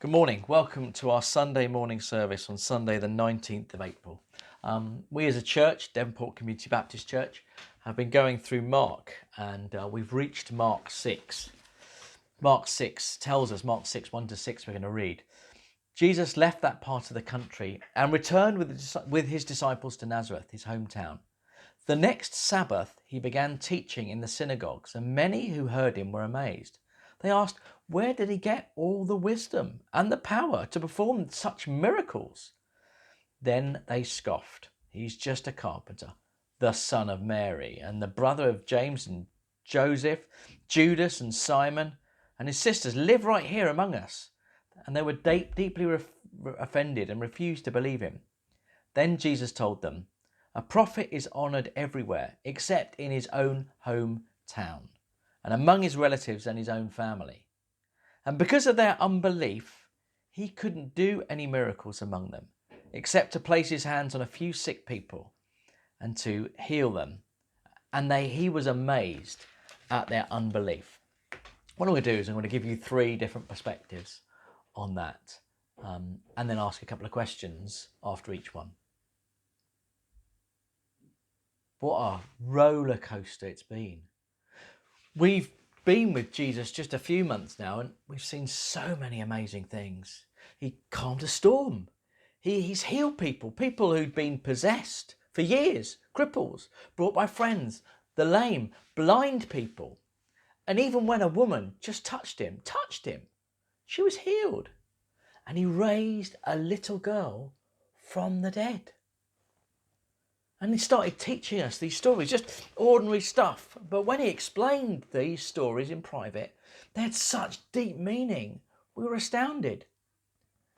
Good morning. Welcome to our Sunday morning service on Sunday the 19th of April. We as a church, Devonport Community Baptist Church, have been going through Mark and we've reached Mark 6. Mark 6 tells us, Mark 6, 1 to 6 we're going to read. Jesus left that part of the country and returned with his disciples to Nazareth, his hometown. The next Sabbath he began teaching in the synagogues, and many who heard him were amazed. They asked, where did he get all the wisdom and the power to perform such miracles? Then they scoffed. He's just a carpenter, the son of Mary, and the brother of James and Joseph, Judas and Simon, and his sisters live right here among us. And they were deeply offended and refused to believe him. Then Jesus told them, a prophet is honoured everywhere except in his own hometown and among his relatives and his own family. And because of their unbelief, he couldn't do any miracles among them, except to place his hands on a few sick people and to heal them. And he was amazed at their unbelief. What I'm going to do is I'm going to give you three different perspectives on that, and then ask a couple of questions after each one. What a roller coaster it's been. We've been with Jesus just a few months now, and we've seen so many amazing things. He calmed a storm. He's healed people who'd been possessed for years, cripples, brought by friends, the lame, blind people. And even when a woman just touched him, she was healed. And he raised a little girl from the dead. And he started teaching us these stories, just ordinary stuff. But when he explained these stories in private, they had such deep meaning. We were astounded.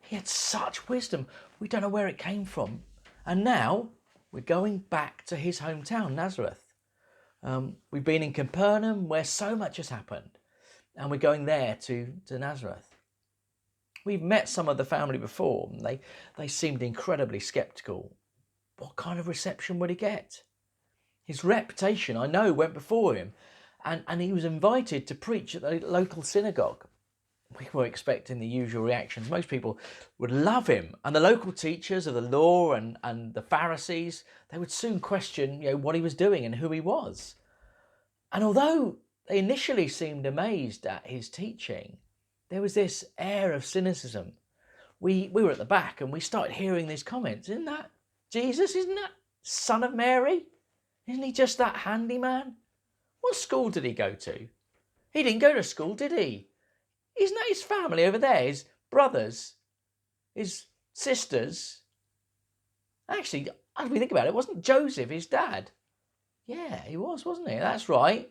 He had such wisdom. We don't know where it came from. And now we're going back to his hometown, Nazareth. We've been in Capernaum, where so much has happened. And we're going there to Nazareth. We've met some of the family before. And they seemed incredibly sceptical. What kind of reception would he get? His reputation, I know, went before him, and he was invited to preach at the local synagogue. We were expecting the usual reactions. Most people would love him, and the local teachers of the law and the Pharisees, they would soon question, what he was doing and who he was. And although they initially seemed amazed at his teaching, there was this air of cynicism. We were at the back and we started hearing these comments. Isn't that Jesus? Isn't that son of Mary? Isn't he just that handyman? What school did he go to? He didn't go to school, did he? Isn't that his family over there? His brothers? His sisters? Actually, as we think about it, wasn't Joseph his dad? Yeah, he was, wasn't he? That's right.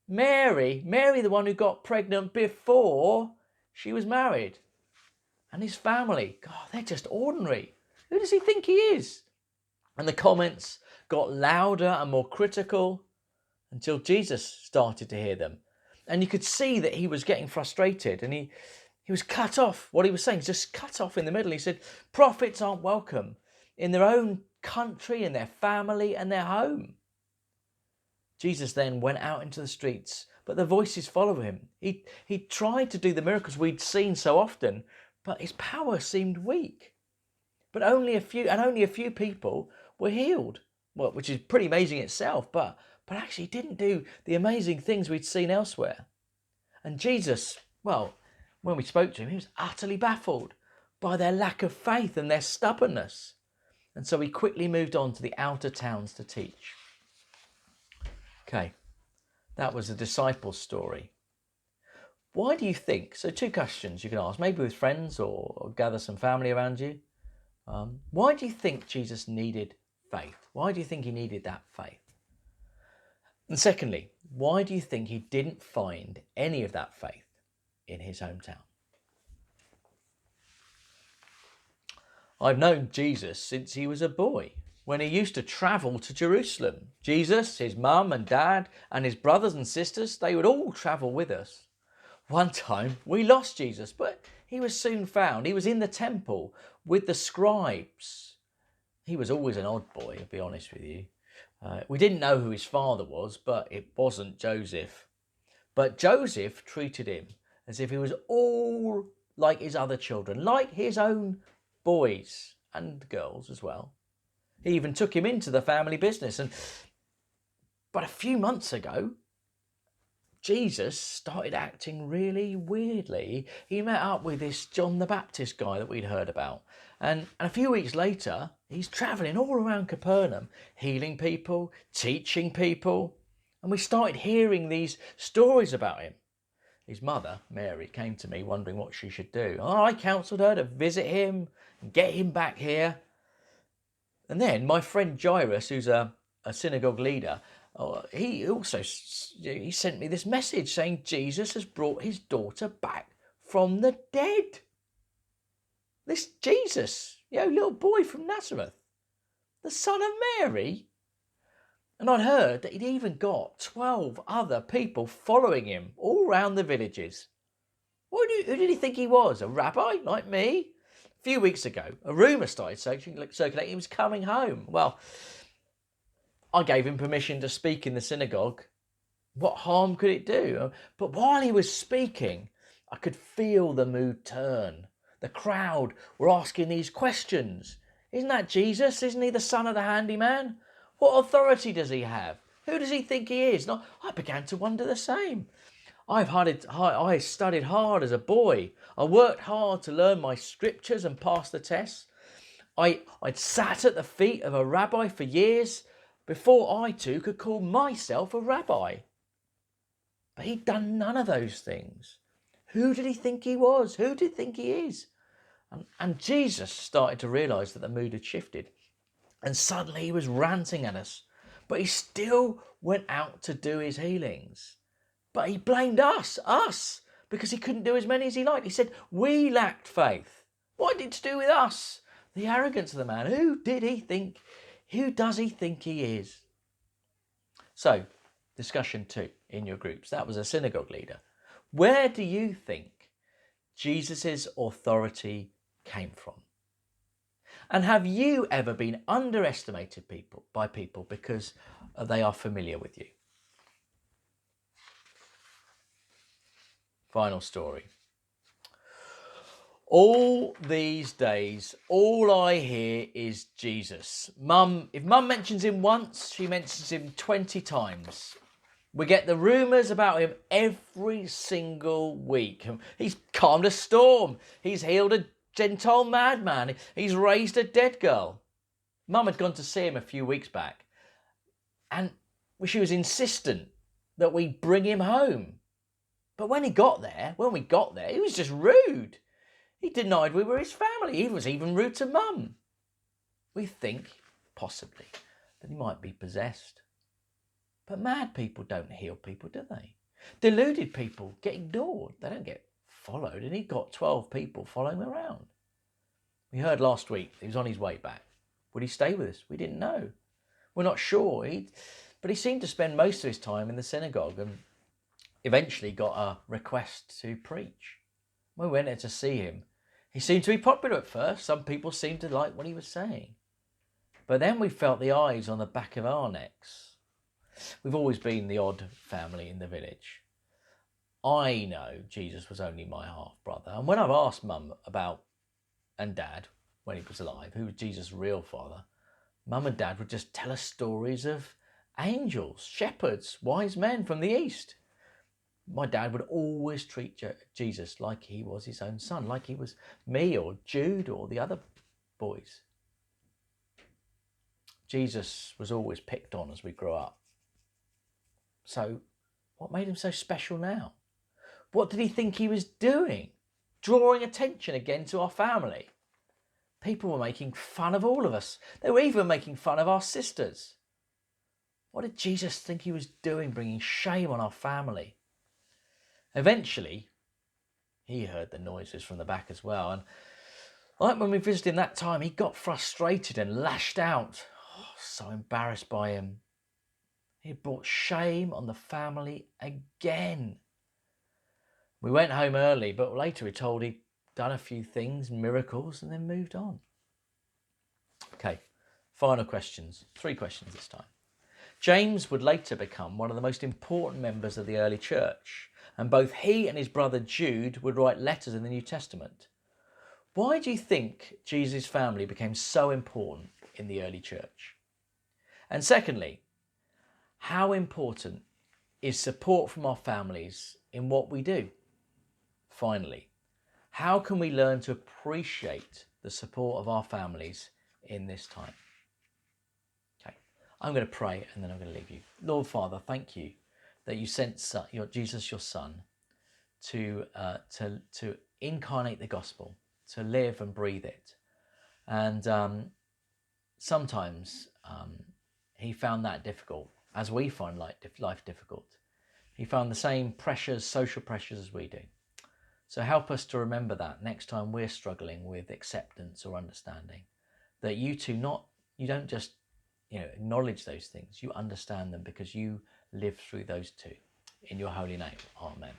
Mary, the one who got pregnant before she was married. And his family, God, they're just ordinary. Who does he think he is? And the comments got louder and more critical until Jesus started to hear them. And you could see that he was getting frustrated, and he was cut off. What he was saying, just cut off in the middle. He said, prophets aren't welcome in their own country, in their family and their home. Jesus then went out into the streets, but the voices followed him. He tried to do the miracles we'd seen so often, but his power seemed weak. But only a few people were healed, well, which is pretty amazing itself, but actually didn't do the amazing things we'd seen elsewhere. And Jesus, well, when we spoke to him, he was utterly baffled by their lack of faith and their stubbornness. And so he quickly moved on to the outer towns to teach. Okay, that was the disciples' story. Why do you think, so two questions you can ask, maybe with friends or gather some family around you. Why do you think Jesus needed faith? Why do you think he needed that faith? And secondly, why do you think he didn't find any of that faith in his hometown? I've known Jesus since he was a boy, when he used to travel to Jerusalem. Jesus, his mum and dad, and his brothers and sisters, they would all travel with us. One time we lost Jesus, but he was soon found. He was in the temple with the scribes. He was always an odd boy, I'll be honest with you. We didn't know who his father was, but it wasn't Joseph. But Joseph treated him as if he was all like his other children, like his own boys and girls as well. He even took him into the family business. But a few months ago, Jesus started acting really weirdly. He met up with this John the Baptist guy that we'd heard about. And a few weeks later, he's travelling all around Capernaum, healing people, teaching people. And we started hearing these stories about him. His mother, Mary, came to me wondering what she should do. I counselled her to visit him and get him back here. And then my friend Jairus, who's a synagogue leader, he sent me this message saying Jesus has brought his daughter back from the dead. This Jesus, little boy from Nazareth, the son of Mary. And I'd heard that he'd even got 12 other people following him all around the villages. Who did he think he was? A rabbi like me? A few weeks ago, a rumour started circulating he was coming home. Well, I gave him permission to speak in the synagogue. What harm could it do? But while he was speaking, I could feel the mood turn. The crowd were asking these questions. Isn't that Jesus? Isn't he the son of the handyman? What authority does he have? Who does he think he is? And I began to wonder the same. I studied hard as a boy. I worked hard to learn my scriptures and pass the tests. I'd sat at the feet of a rabbi for years before I too could call myself a rabbi. But he'd done none of those things. Who did he think he was? Who did he think he is? And Jesus started to realise that the mood had shifted. And suddenly he was ranting at us. But he still went out to do his healings. But he blamed us, because he couldn't do as many as he liked. He said, we lacked faith. What did it to do with us? The arrogance of the man. Who does he think he is? So, discussion 2 in your groups. That was a synagogue leader. Where do you think Jesus' authority came from? And have you ever been underestimated by people because they are familiar with you? Final story. All these days, all I hear is Jesus. If Mum mentions him once, she mentions him 20 times. We get the rumours about him every single week. He's calmed a storm. He's healed a Gentile madman. He's raised a dead girl. Mum had gone to see him a few weeks back. And she was insistent that we bring him home. But when we got there, he was just rude. He denied we were his family. He was even rude to Mum. We think, possibly, that he might be possessed. But mad people don't heal people, do they? Deluded people get ignored. They don't get followed. And he got 12 people following him around. We heard last week he was on his way back. Would he stay with us? We didn't know. We're not sure. But he seemed to spend most of his time in the synagogue and eventually got a request to preach. When we went there to see him, he seemed to be popular at first. Some people seemed to like what he was saying. But then we felt the eyes on the back of our necks. We've always been the odd family in the village. I know Jesus was only my half-brother. And when I've asked Mum and Dad, when he was alive, who was Jesus' real father, Mum and Dad would just tell us stories of angels, shepherds, wise men from the east. My dad would always treat Jesus like he was his own son, like he was me or Jude or the other boys. Jesus was always picked on as we grew up. So what made him so special now? What did he think he was doing? Drawing attention again to our family. People were making fun of all of us. They were even making fun of our sisters. What did Jesus think he was doing, bringing shame on our family? Eventually, he heard the noises from the back as well. And like when we visited him that time, he got frustrated and lashed out. So embarrassed by him. He had brought shame on the family again. We went home early, but later we were told he'd done a few things, miracles, and then moved on. Okay, final questions. 3 questions this time. James would later become one of the most important members of the early church. And both he and his brother Jude would write letters in the New Testament. Why do you think Jesus' family became so important in the early church? And secondly, how important is support from our families in what we do? Finally, how can we learn to appreciate the support of our families in this time? Okay, I'm going to pray and then I'm going to leave you. Lord Father, thank you that you sent Jesus, your Son, to incarnate the gospel, to live and breathe it. And sometimes he found that difficult, as we find life difficult. He found the same pressures, social pressures as we do. So help us to remember that next time we're struggling with acceptance or understanding, that you don't just acknowledge those things, you understand them because you live through those too. In your holy name, amen.